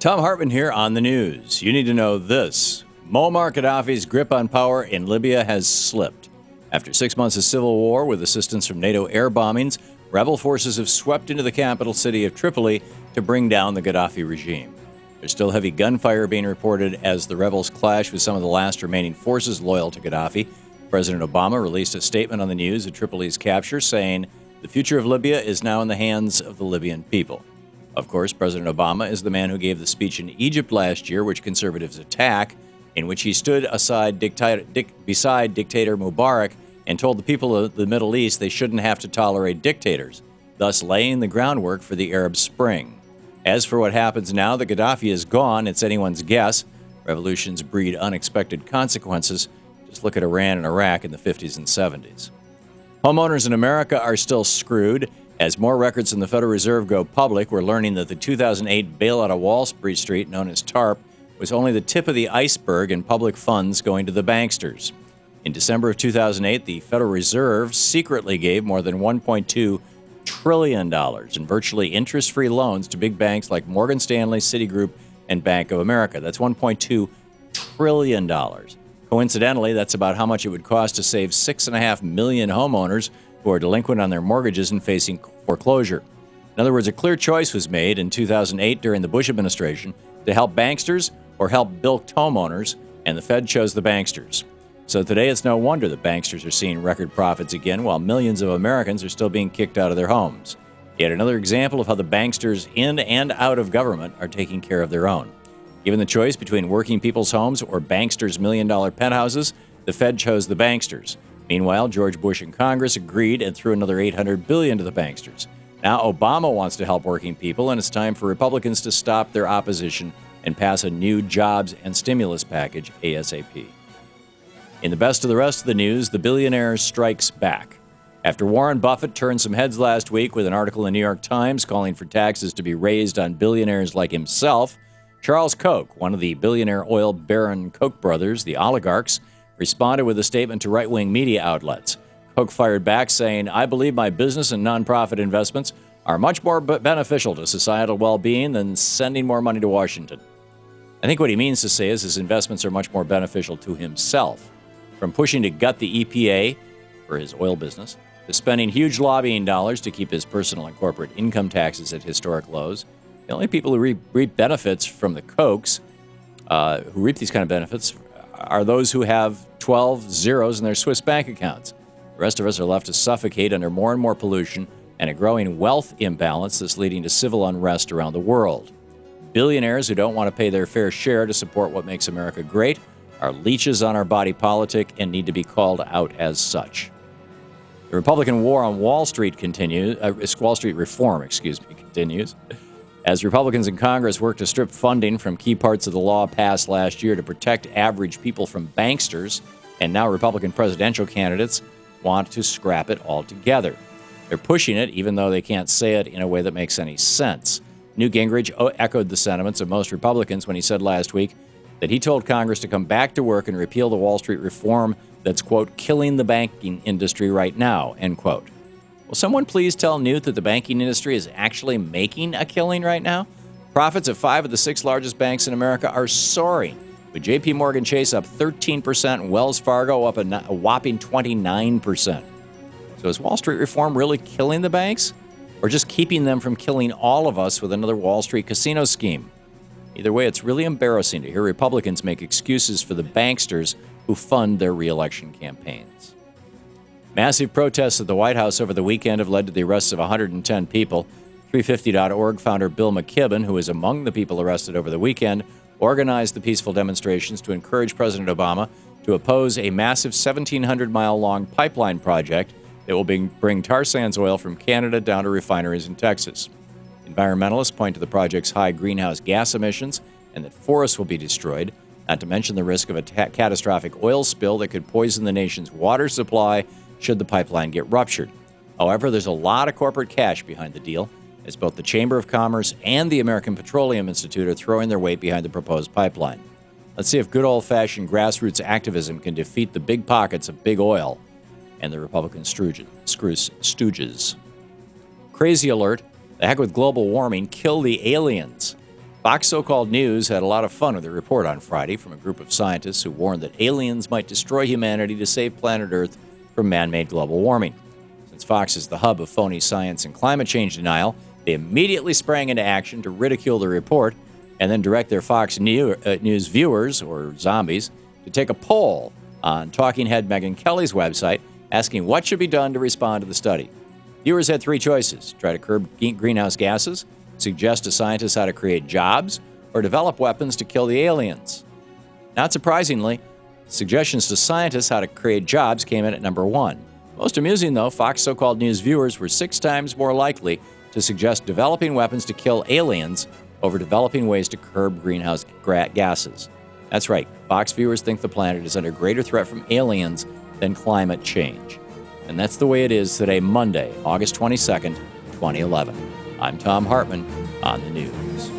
Thom Hartmann here on the news. You need to know this. Muammar Gaddafi's grip on power in Libya has slipped. After 6 months of civil war with assistance from NATO air bombings, rebel forces have swept into the capital city of Tripoli to bring down the Gaddafi regime. There's still heavy gunfire being reported as the rebels clash with some of the last remaining forces loyal to Gaddafi. President Obama released a statement on the news of Tripoli's capture, saying, "The future of Libya is now in the hands of the Libyan people." Of course, President Obama is the man who gave the speech in Egypt last year, which conservatives attack, in which he stood beside dictator Mubarak and told the people of the Middle East they shouldn't have to tolerate dictators, thus laying the groundwork for the Arab Spring. As for what happens now that Gaddafi is gone, it's anyone's guess. Revolutions breed unexpected consequences. Just look at Iran and Iraq in the 50s and 70s. Homeowners in America are still screwed. As more records from the Federal Reserve go public, we're learning that the 2008 bailout of Wall Street, known as TARP, was only the tip of the iceberg in public funds going to the banksters. In December of 2008, the Federal Reserve secretly gave more than $1.2 trillion in virtually interest-free loans to big banks like Morgan Stanley, Citigroup, and Bank of America. That's $1.2 trillion. Coincidentally, that's about how much it would cost to save 6.5 million homeowners who are delinquent on their mortgages and facing foreclosure. In other words, a clear choice was made in 2008 during the Bush administration to help banksters or help bilked homeowners, and the Fed chose the banksters. So today it's no wonder that banksters are seeing record profits again, while millions of Americans are still being kicked out of their homes. Yet another example of how the banksters in and out of government are taking care of their own. Given the choice between working people's homes or banksters' million-dollar penthouses, the Fed chose the banksters. Meanwhile, George Bush and Congress agreed and threw another $800 billion to the banksters. Now Obama wants to help working people, and it's time for Republicans to stop their opposition and pass a new jobs and stimulus package ASAP. In the best of the rest of the news, the billionaire strikes back. After Warren Buffett turned some heads last week with an article in the New York Times calling for taxes to be raised on billionaires like himself, Charles Koch, one of the billionaire oil baron Koch brothers, the oligarchs, responded with a statement to right-wing media outlets. Koch fired back saying, "I believe my business and nonprofit investments are much more beneficial to societal well-being than sending more money to Washington." I think what he means to say is his investments are much more beneficial to himself. From pushing to gut the EPA for his oil business, to spending huge lobbying dollars to keep his personal and corporate income taxes at historic lows, the only people who reap benefits from the Kochs, who reap these kind of benefits, are those who have 12 zeros in their Swiss bank accounts. The rest of us are left to suffocate under more and more pollution and a growing wealth imbalance that's leading to civil unrest around the world. Billionaires who don't want to pay their fair share to support what makes America great are leeches on our body politic and need to be called out as such. The Republican war on Wall Street Wall Street reform continues. As Republicans in Congress work to strip funding from key parts of the law passed last year to protect average people from banksters, and now Republican presidential candidates want to scrap it altogether. They're pushing it, even though they can't say it in a way that makes any sense. Newt Gingrich echoed the sentiments of most Republicans when he said last week that he told Congress to come back to work and repeal the Wall Street reform that's, quote, killing the banking industry right now, end quote. Will someone please tell Newt that the banking industry is actually making a killing right now? Profits of 5 of the 6 largest banks in America are soaring, with J.P. Morgan Chase up 13% and Wells Fargo up a whopping 29%. So is Wall Street reform really killing the banks, or just keeping them from killing all of us with another Wall Street casino scheme? Either way, it's really embarrassing to hear Republicans make excuses for the banksters who fund their re-election campaigns. Massive protests at the White House over the weekend have led to the arrests of 110 people. 350.org founder Bill McKibben, who is among the people arrested over the weekend, organized the peaceful demonstrations to encourage President Obama to oppose a massive 1,700-mile-long pipeline project that will bring tar sands oil from Canada down to refineries in Texas. Environmentalists point to the project's high greenhouse gas emissions and that forests will be destroyed, not to mention the risk of a catastrophic oil spill that could poison the nation's water supply should the pipeline get ruptured. However, there's a lot of corporate cash behind the deal, as both the Chamber of Commerce and the American Petroleum Institute are throwing their weight behind the proposed pipeline. Let's see if good old-fashioned grassroots activism can defeat the big pockets of big oil and the Republican stooges. Crazy alert. The heck with global warming. Kill the aliens. Fox So-Called News had a lot of fun with the report on Friday from a group of scientists who warned that aliens might destroy humanity to save planet Earth from man-made global warming. Since Fox is the hub of phony science and climate change denial, they immediately sprang into action to ridicule the report and then direct their Fox News viewers, or zombies, to take a poll on Talking Head Megyn Kelly's website asking what should be done to respond to the study. Viewers had three choices: try to curb greenhouse gases, suggest to scientists how to create jobs, or develop weapons to kill the aliens. Not surprisingly, suggestions to scientists how to create jobs came in at number one. Most amusing, though, Fox So-Called News viewers were 6 times more likely to suggest developing weapons to kill aliens over developing ways to curb greenhouse gases. That's right, Fox viewers think the planet is under greater threat from aliens than climate change. And that's the way it is today, Monday, August 22nd, 2011. I'm Thom Hartmann on the news.